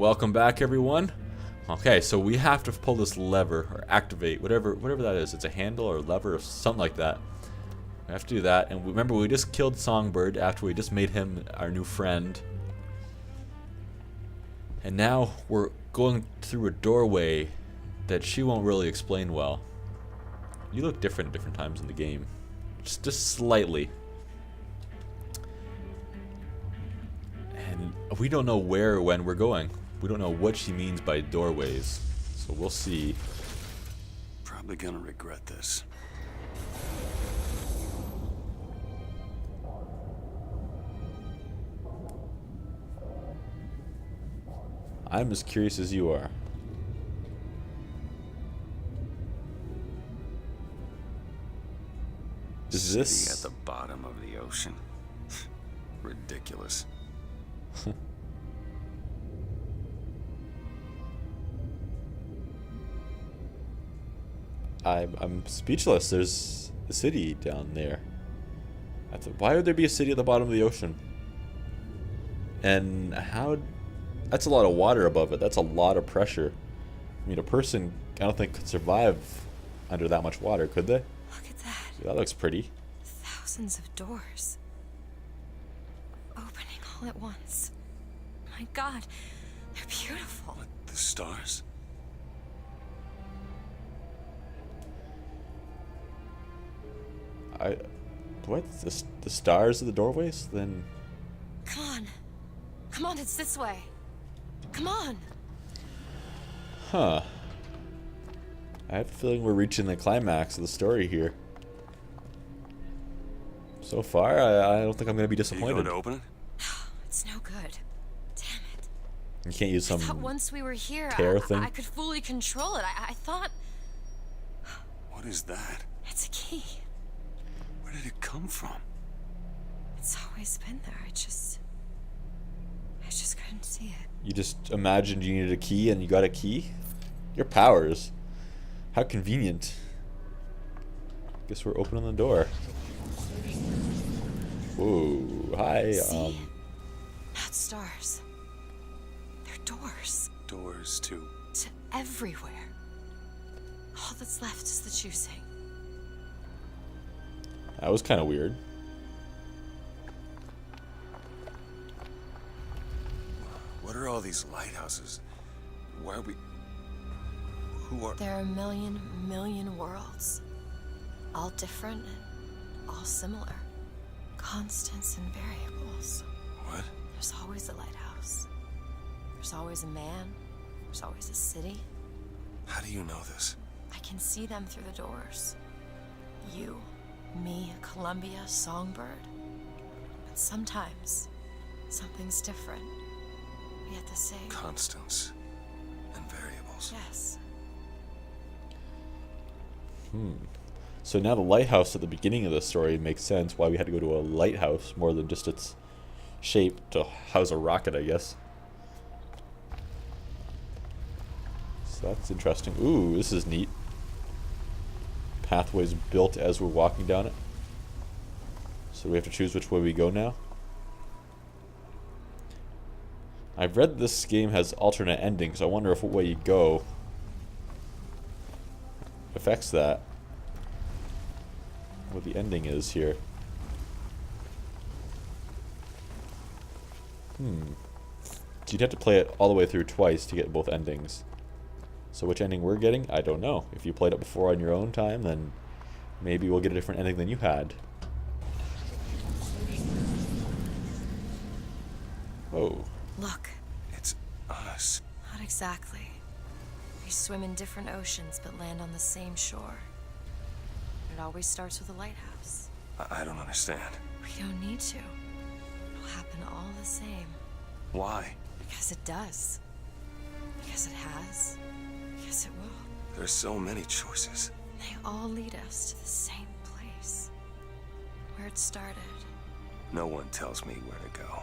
welcome back, everyone. Okay, so we have to pull this lever or activate whatever that is. It's a handle or lever or something like that. We have to do that. And remember, we just killed Songbird after we just made him our new friend. And now we're going through a doorway that she won't really explain well. You look different at different times in the game, just slightly. And we don't know where or when we're going. We don't know what she means by doorways, so we'll see. Probably gonna regret this. I'm as curious as you are. Is this City at the bottom of the ocean? Ridiculous. I'm speechless. There's a city down there. Why would there be a city at the bottom of the ocean? And how? That's a lot of water above it. That's a lot of pressure. I mean, a person, I don't think, could survive under that much water, could they? Look at that. That looks pretty. Thousands of doors. Opening all at once. My God, they're beautiful. What, the stars? What? The stars of the doorways? Then... Come on. Come on, it's this way. Come on. Huh. I have a feeling we're reaching the climax of the story here. So far, I don't think I'm going to be Are you disappointed. going to open it? It's no good. Damn it. You can't use I some thought once we were here, tear thing? I could fully control it. I thought... What is that? It's a key. Where did it come from? It's always been there. I just couldn't see it. You just imagined you needed a key and you got a key? Your powers. How convenient. Guess we're opening the door. Whoa. Hi. See? Not stars. They're doors. Doors to... To everywhere. All that's left is the choosing. That was kind of weird. What are all these lighthouses? Why are we... Who are... There are a million worlds. All different and all similar. Constants and variables. What? There's always a lighthouse. There's always a man. There's always a city. How do you know this? I can see them through the doors. You, me, Columbia, Songbird. But sometimes, something's different. Yet the same. Constants and variables. Yes. So now the lighthouse at the beginning of the story makes sense why we had to go to a lighthouse more than just its shape to house a rocket, I guess. So that's interesting. Ooh, this is neat. Pathways built as we're walking down it. So we have to choose which way we go now. I've read this game has alternate endings. I wonder if what way you go affects that. What the ending is here. So you'd have to play it all the way through twice to get both endings. So which ending we're getting, I don't know. If you played it before on your own time, then maybe we'll get a different ending than you had. Oh. Look. It's us. Not exactly. We swim in different oceans but land on the same shore. It always starts with a lighthouse. I don't understand. We don't need to. It'll happen all the same. Why? Because it does. Because it has. Because it will. There's so many choices. They all lead us to the same place. Where it started. No one tells me where to go.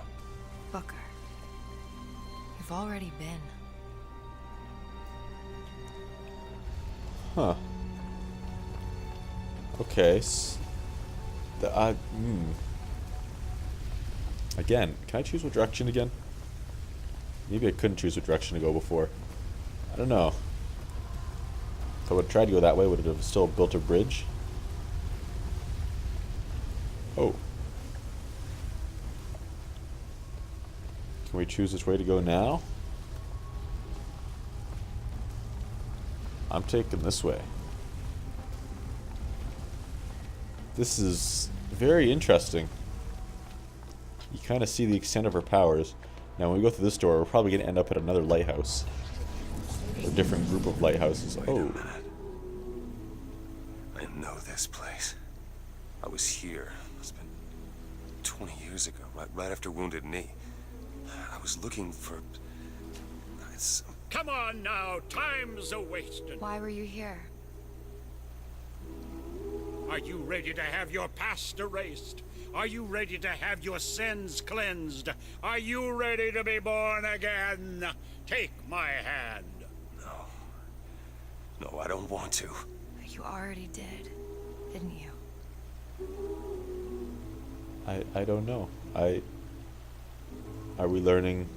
Booker. You've already been. Huh. Okay. Again, can I choose what direction again? Maybe I couldn't choose which direction to go before. I don't know. If I would have tried to go that way, would it have still built a bridge? Oh. Can we choose which way to go now? I'm taking this way. This is very interesting. You kind of see the extent of her powers. Now when we go through this door, we're probably going to end up at another lighthouse. A different group of lighthouses. Wait a minute. I know this place. I was here. It's been 20 years ago, right after Wounded Knee. I was looking for... Come on now, time's a-wasting. Why were you here? Are you ready to have your past erased? Are you ready to have your sins cleansed? Are you ready to be born again? Take my hand. No, I don't want to. You already did, didn't you? I don't know. Are we learning?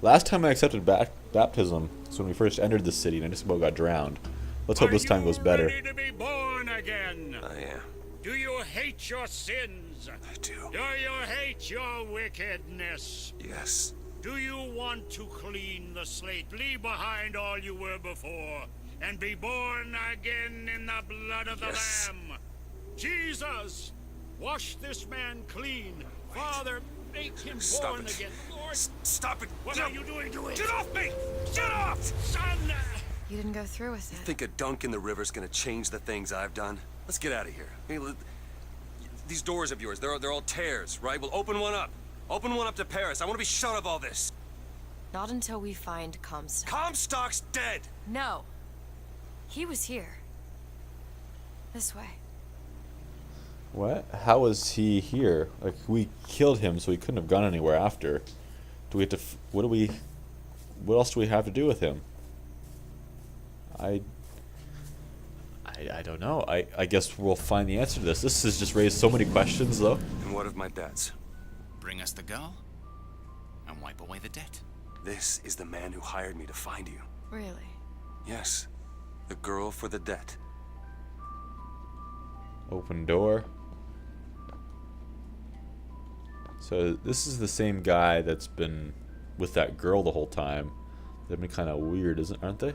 Last time I accepted baptism was when we first entered the city and I just about got drowned. Let's hope this time goes better. Are you ready to be born again? I am. Do you hate your sins? I do. Do you hate your wickedness? Yes. Do you want to clean the slate, leave behind all you were before, and be born again in the blood of the Yes. Lamb? Jesus, wash this man clean. Father, make him Stop born it. again. Lord, Stop it. what No. are you doing to it? Get off me! Get off! Son! You didn't go through with it. Think a dunk in the river's gonna change the things I've done? Let's get out of here. Hey, these doors of yours, they're all tears, right? Well, open one up. Open one up to Paris. I want to be shut of all this. Not until we find Comstock. Comstock's dead! No. He was here. This way. What? How is he here? Like, we killed him, so he couldn't have gone anywhere after. Do we have to... What else do we have to do with him? I don't know. I guess we'll find the answer to this. This has just raised so many questions, though. And what of my debts? Bring us the girl and wipe away the debt. This is the man who hired me to find you. Really? Yes. The girl for the debt. Open door. So this is the same guy that's been with that girl the whole time. They've been kind of weird, aren't they?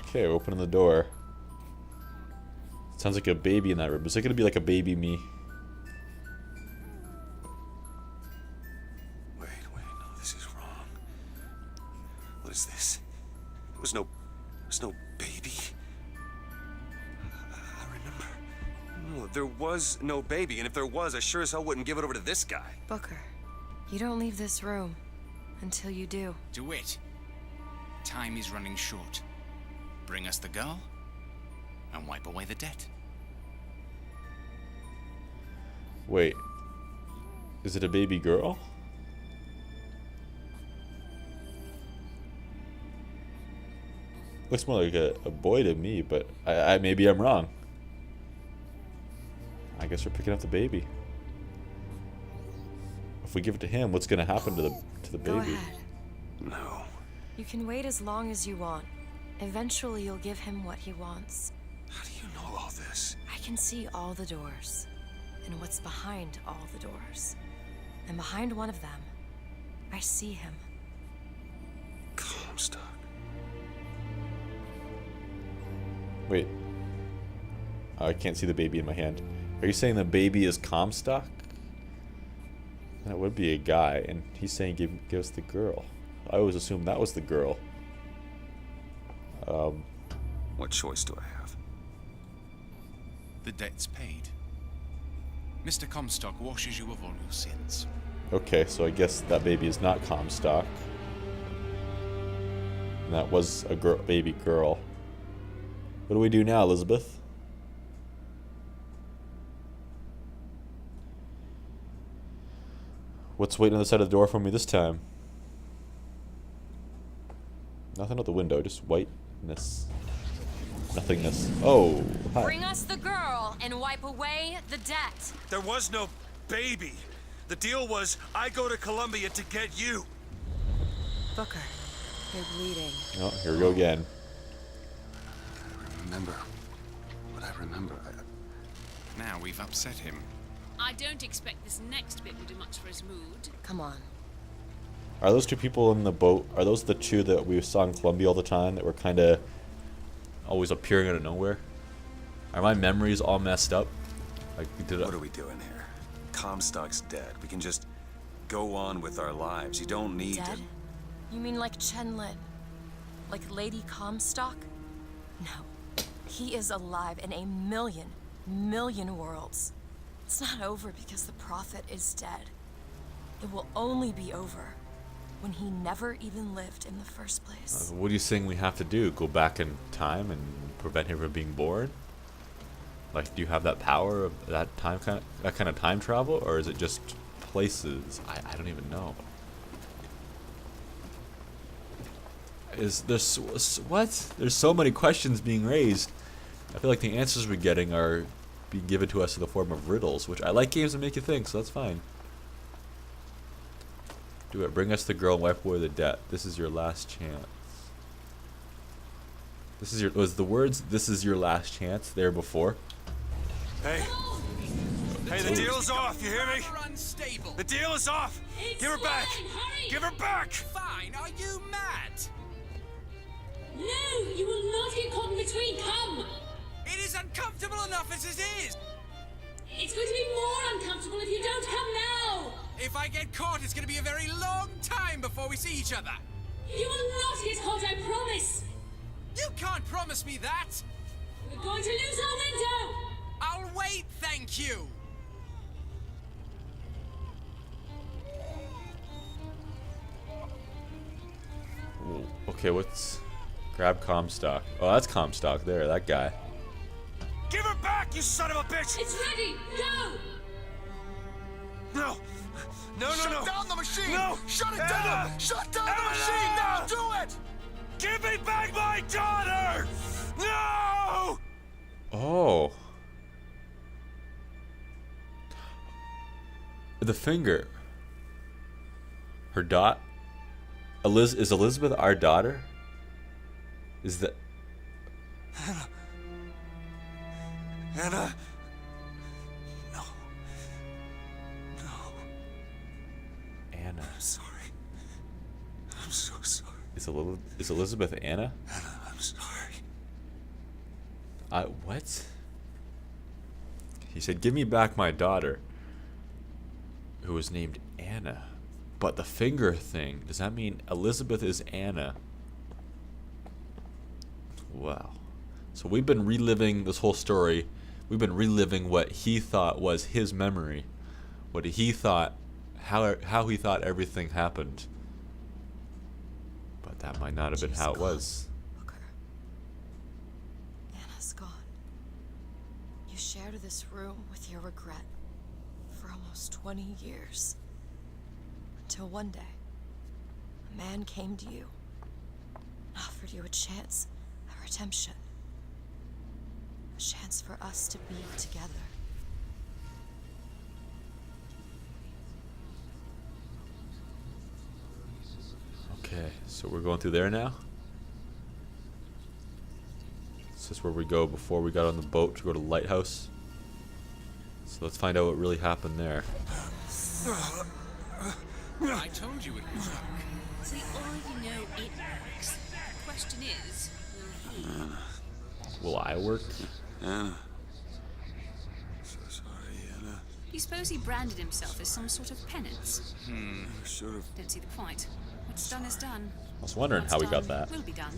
Okay, opening the door. Sounds like a baby in that room. Is it gonna be like a baby me? Wait, no, this is wrong. What is this? There's no baby. I remember. No, there was no baby, and if there was, I sure as hell wouldn't give it over to this guy. Booker, you don't leave this room until you do. DeWitt, time is running short. Bring us the girl and wipe away the debt. Wait. Is it a baby girl? Looks more like a boy to me, but I maybe I'm wrong. I guess we're picking up the baby. If we give it to him, what's gonna happen to the baby? Go ahead. No. You can wait as long as you want. Eventually, you'll give him what he wants. How do you know all this? I can see all the doors, and what's behind all the doors. And behind one of them, I see him. Comstock. Wait. I can't see the baby in my hand. Are you saying the baby is Comstock? That would be a guy, and he's saying give us the girl. I always assumed that was the girl. What choice do I have? The debt's paid. Mr. Comstock washes you of all your sins. Okay, so I guess that baby is not Comstock. And that was a baby girl. What do we do now, Elizabeth? What's waiting on the side of the door for me this time? Nothing out the window, just whiteness. Nothingness. Oh, hi. Bring us the girl, and wipe away the debt. There was no baby. The deal was I go to Columbia to get you. Booker, you're bleeding. Oh, here we go again. Remember what I remember. Now we've upset him. I don't expect this next bit will do much for his mood. Come on. Are those two people in the boat, are those the two that we saw in Columbia all the time that were kind of always appearing out of nowhere? Are my memories all messed up? Like, What are we doing here? Comstock's dead. We can just go on with our lives. You don't need Dead? to... You mean like Chen Lin? Like Lady Comstock? No. He is alive in a million worlds. It's not over because the Prophet is dead. It will only be over when he never even lived in the first place. what are you saying we have to do? Go back in time and prevent him from being born? Like, do you have that power of that kind of time travel, or is it just places? I don't even know. Is this what? There's so many questions being raised. I feel like the answers we're getting are being given to us in the form of riddles, which I like games that make you think, so that's fine. Do it. Bring us the girl and wipe away the debt. This is your last chance. This is your was the words "this is your last chance" there before? Hey. Hey, the deal's off. You hear me? Unstable. The deal is off. Give her back. Give her back. Fine. Are you mad? No, you will not get caught in between. Come. It is uncomfortable enough as it is. It's going to be more uncomfortable if you don't come now. If I get caught, it's going to be a very long time before we see each other. You will not get caught, I promise. You can't promise me that. We're going to lose our window. I'll wait, thank you. Ooh, okay, what's grab Comstock? Oh, that's Comstock there, that guy. Give her back, you son of a bitch. It's ready. Go. No. No. Shut down the machine! No. Shut it Anna! down! Shut down the Anna! machine! Now do it! Give me back my daughter. No. Oh. The finger. Her dot. Is Elizabeth our daughter? Is that... Anna. No. No. Anna. I'm sorry. I'm so sorry. Is Elizabeth Anna? Anna, I'm sorry. What? He said, give me back my daughter. Who was named Anna. But the finger thing, does that mean Elizabeth is Anna? Wow. So we've been reliving this whole story. We've been reliving what he thought was his memory. What he thought, how he thought everything happened. But that might not have been how it was. Booker. Anna's gone. You shared this room with your regret for almost 20 years. Until one day, a man came to you and offered you a chance at redemption. A chance for us to be together. Okay, so we're going through there now? This is where we go before we got on the boat to go to the lighthouse. So let's find out what really happened there. I told you it would work. So you already know it works. The question is, will he? Will I work? Anna. So sorry, Anna. You suppose he branded himself as some sort of penance? I should have. Don't see the point. What's done is done. I was wondering What's how we got done that. will be done.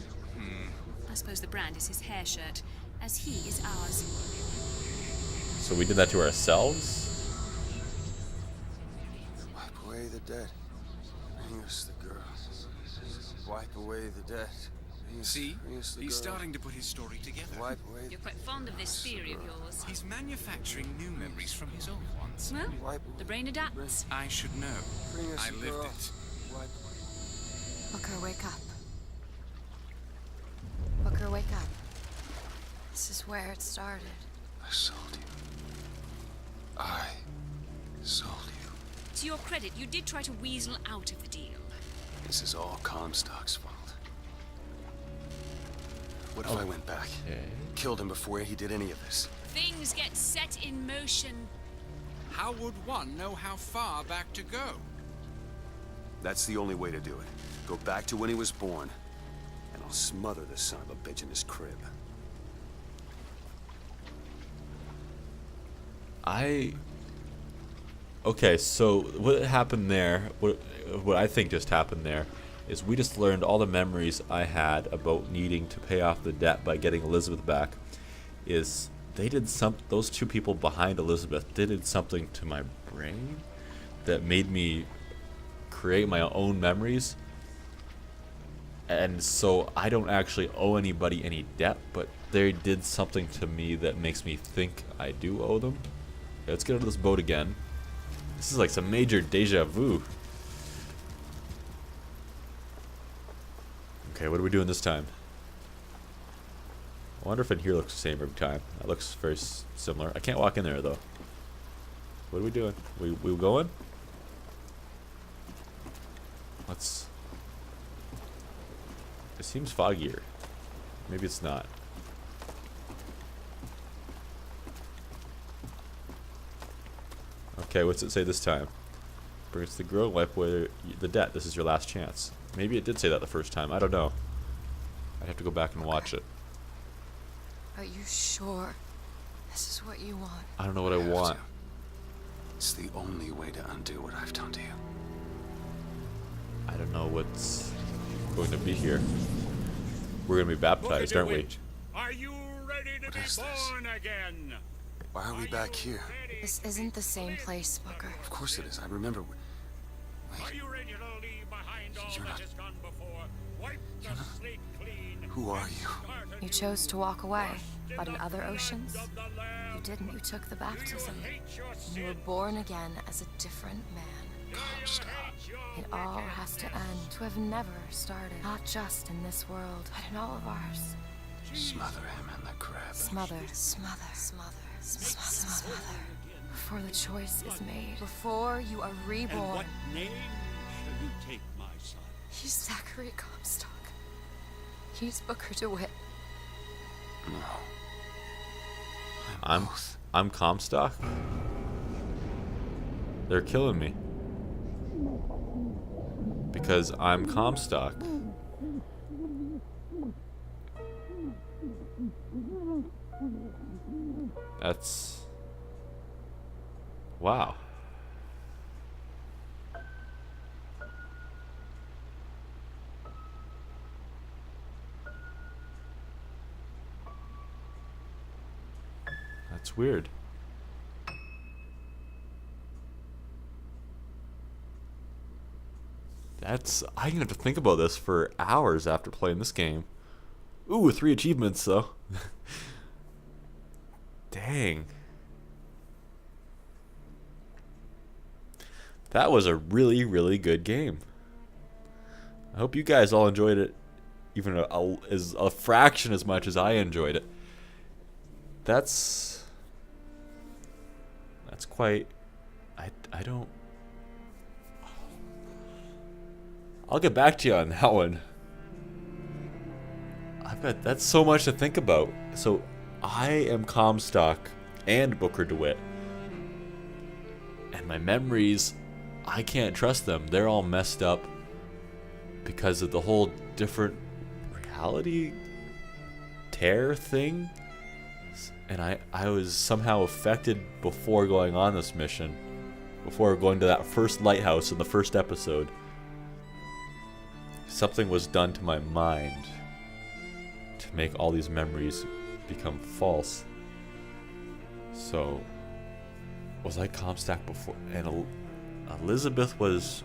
I suppose the brand is his hair shirt, as he is ours. So we did that to ourselves? Wipe away the debt. Bring us the girl. Wipe away the debt. See? Bring us the He's girl. starting to put his story together. Wipe away You're quite fond of this theory of yours. He's manufacturing new memories from his old ones. Well, Wipe the brain adapts. I should know. Bring us I the lived girl. it. Wipe Booker, wake up. Booker, wake up. This is where it started. I sold you. I sold you. To your credit, you did try to weasel out of the deal. This is all Comstock's fault. What if I went back? Okay. Killed him before he did any of this? Things get set in motion. How would one know how far back to go? That's the only way to do it. Go back to when he was born, and I'll smother the son of a bitch in his crib. Okay, so what happened there, what I think just happened there, is we just learned all the memories I had about needing to pay off the debt by getting Elizabeth back. Is they did those two people behind Elizabeth, they did something to my brain that made me create my own memories. And so I don't actually owe anybody any debt, but they did something to me that makes me think I do owe them. Okay, let's get on this boat again. This is like some major deja vu. Okay, what are we doing this time? I wonder if in here looks the same every time. That looks very similar. I can't walk in there though. What are we doing? We going? Let's... It seems foggier. Maybe it's not. Okay, what's it say this time? Bring us the girl, wipe away the debt. This is your last chance. Maybe it did say that the first time. I don't know. I'd have to go back and watch it. Are you sure this is what you want? I don't know what I want. It's the only way to undo what I've done to you. I don't know what's going to be here. We're going to be baptized, aren't we? Are you ready to What be is this? born again? Why are we back here? This isn't the same place, Booker. Of course it is. I remember. Are Wait, you ready to leave behind all You're that not- has gone before? Wipe the slate clean. who are you? Start You anew. chose to walk away, but in the other blood oceans, of the Lamb. you didn't. You took the baptism. You hate your You were sin. born again as a different man. You hate your It all has to end, to have never started. Not just in this world, but in all of ours. Smother him in the crib. Smother, smother, smother, smother, smother. Before the choice is made, before you are And reborn. what name shall you take, my son? He's Zachary Comstock. He's Booker DeWitt. No. I'm Comstock. They're killing me. Because I'm Comstock. That's... Wow. That's weird. I'm gonna have to think about this for hours after playing this game. Ooh, 3 achievements though. Dang. That was a really, really good game. I hope you guys all enjoyed it, even a fraction as much as I enjoyed it. That's quite... I don't... I'll get back to you on that one. That's so much to think about. So, I am Comstock and Booker DeWitt. And my memories, I can't trust them. They're all messed up because of the whole different reality tear thing. And I was somehow affected before going on this mission. Before going to that first lighthouse in the first episode. Something was done to my mind to make all these memories become false. So, was I Comstock before? And Elizabeth was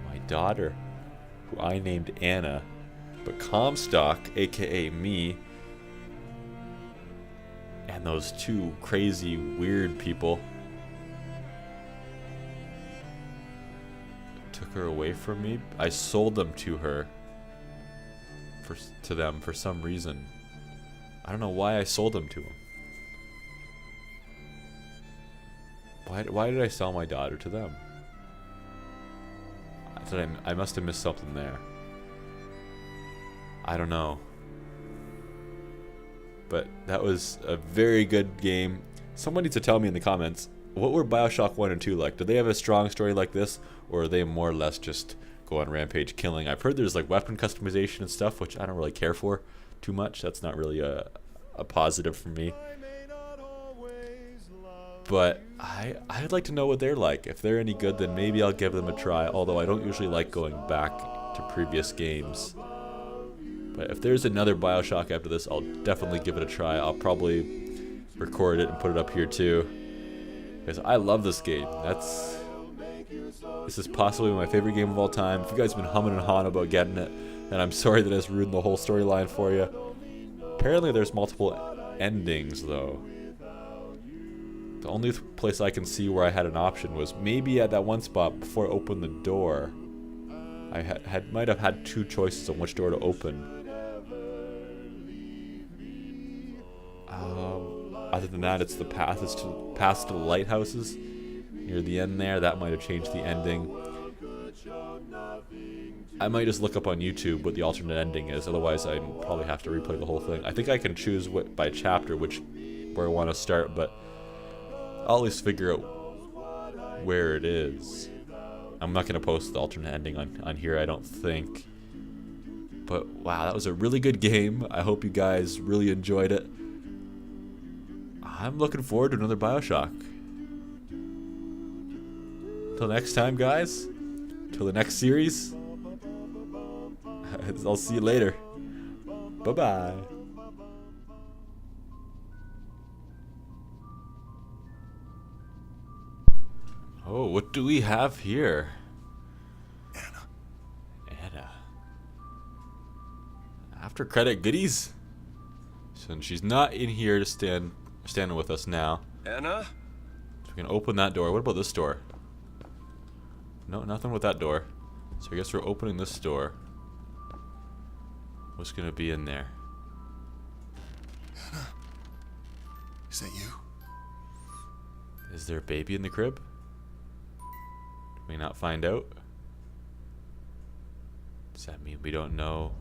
my daughter, who I named Anna. But Comstock, aka me, and those two crazy, weird people took her away from me. I sold them to her, to them for some reason. I don't know why I sold them to them. Why did I sell my daughter to them? I must have missed something there. I don't know. But that was a very good game. Someone needs to tell me in the comments, what were Bioshock 1 and 2 like? Did they have a strong story like this? Or are they more or less just go on rampage killing? I've heard there's like weapon customization and stuff, which I don't really care for too much. That's not really a positive for me. But I'd like to know what they're like. If they're any good, then maybe I'll give them a try. Although I don't usually like going back to previous games. But if there's another Bioshock after this, I'll definitely give it a try. I'll probably record it and put it up here too. Because I love this game. This is possibly my favorite game of all time. If you guys have been humming and hawing about getting it, then I'm sorry that it's ruined the whole storyline for you. Apparently there's multiple endings though. The only place I can see where I had an option was maybe at that one spot before I opened the door. I might have had two choices on which door to open. Other than that, it's the path is to pass to the lighthouses near the end there. That might have changed the ending. I might just look up on YouTube what the alternate ending is. Otherwise, I'd probably have to replay the whole thing. I think I can choose by chapter where I want to start, but I'll at least figure out where it is. I'm not going to post the alternate ending on here, I don't think. But wow, that was a really good game. I hope you guys really enjoyed it. I'm looking forward to another Bioshock. Till next time, guys. Till the next series. I'll see you later. Bye-bye. Oh, what do we have here? Anna. After credit goodies? So she's not in here to standing with us now. Anna? So we can open that door. What about this door? No, nothing with that door. So I guess we're opening this door. What's gonna be in there? Anna? Is that you? Is there a baby in the crib? Did we not find out? Does that mean we don't know?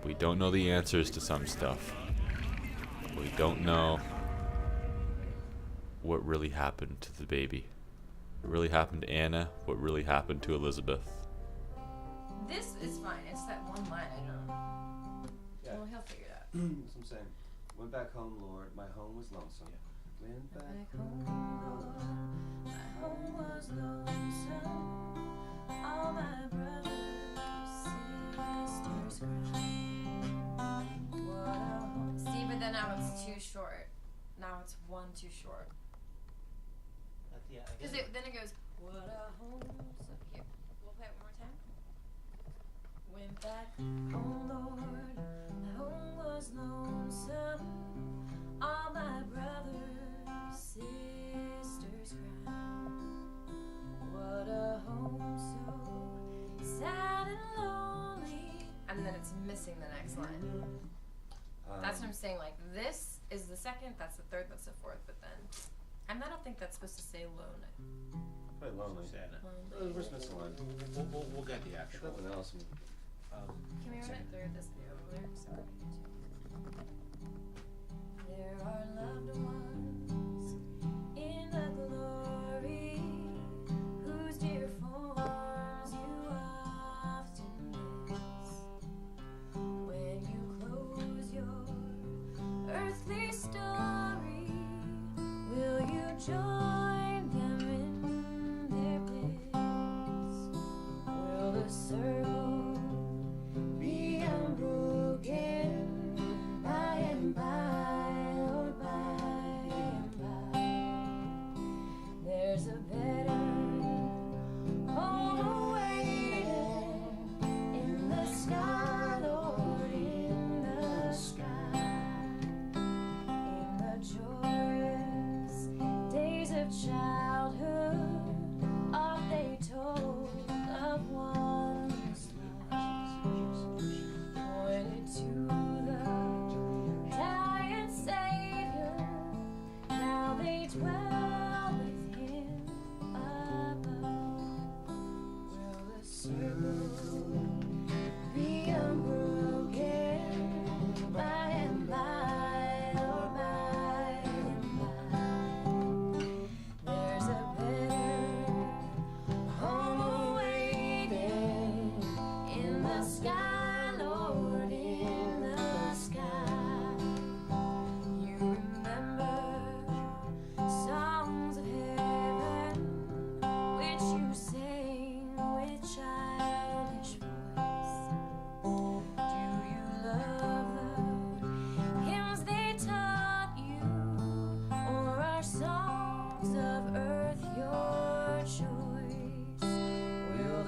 We don't know the answers to some stuff. We don't know what really happened to the baby. What really happened to Anna? What really happened to Elizabeth? This is fine. It's that one line I don't. Yeah. Well, he'll figure it out. That's what I'm saying. Went back home, Lord. My home was lonesome. Went back home, Lord. My home was lonesome. All my brothers, sisters cried. What a home. See, but then now it's too short. Now it's one too short. Yeah, I Because guess. then it goes, what a home. So here, we'll play it one more time. Went back home, Lord. My home was lonesome. All my brothers, sisters cried. What a home so sad and lonely. And then it's missing the next line. That's what I'm saying. Like, this is the second, that's the third, that's the fourth, but then. And I don't think that's supposed to say lone. Probably lonely. Lonely. We're just missing one. We'll get the actual. Nothing else. Can we run it through this video lyrics on YouTube? There are loved ones in the glory whose dear forms you often miss. When you close your earthly story, will you join them in their bliss? Will the circle be unbroken by and by, Lord, by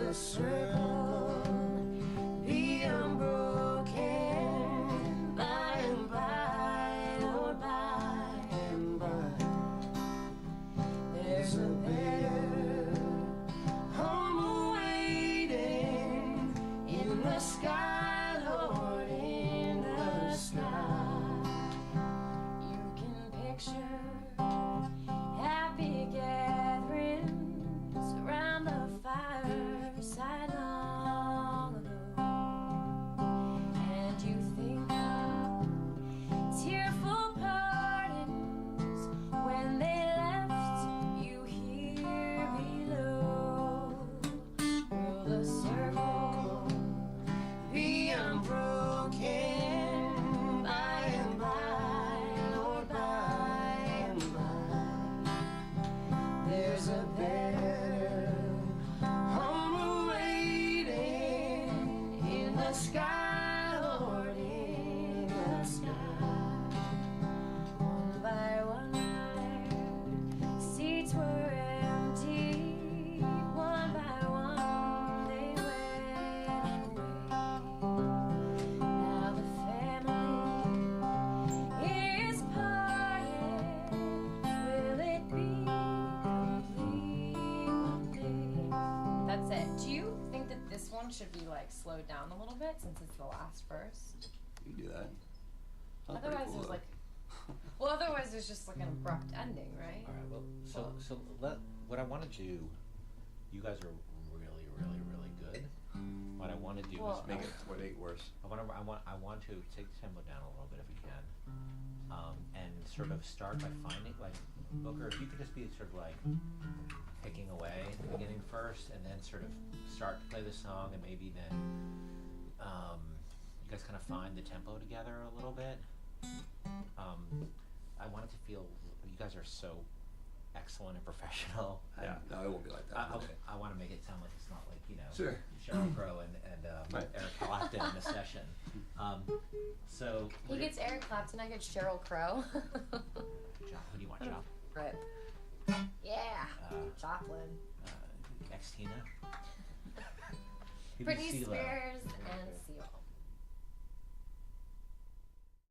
the circle be unbroken by and by, Lord, by and by. There's a better home awaiting in the sky, Lord, in the sky. You can picture happy gatherings around the fireside long ago, and you think of tearful partings when they left you here below. Will the circle be unbroken by and by, Lord, by and by? There's a better home awaiting in the sky, Lord, in the sky. One by one their seats were empty. One by one they went away. Now the family is parted. Will it be complete one day? That's it. Do you think that this one should be like slowed down a little bit since it's the last verse? You can do that. Sounds pretty Otherwise, cool, there's though. like, well, otherwise there's just like an abrupt ending, right? All right. Well, what I want to do. You guys are really, really, really good. What I want to do Well, is Make it 28 worse. I want to take the tempo down a little bit if we can, and sort of start by finding like Booker. If you could just be sort of like picking away at the beginning first, and then sort of start to play the song, and maybe then you guys kind of find the tempo together a little bit. I want it to feel you guys are so excellent and professional. Yeah, no, it won't be like that. I want to make it sound like it's not like Sure. Sheryl Crow and Right. Eric Clapton in a session. So He gets Eric Clapton, I get Sheryl Crow. John, who do you want, John? Rip. Yeah. Joplin. Ex Tina. Britney Spears and Seal.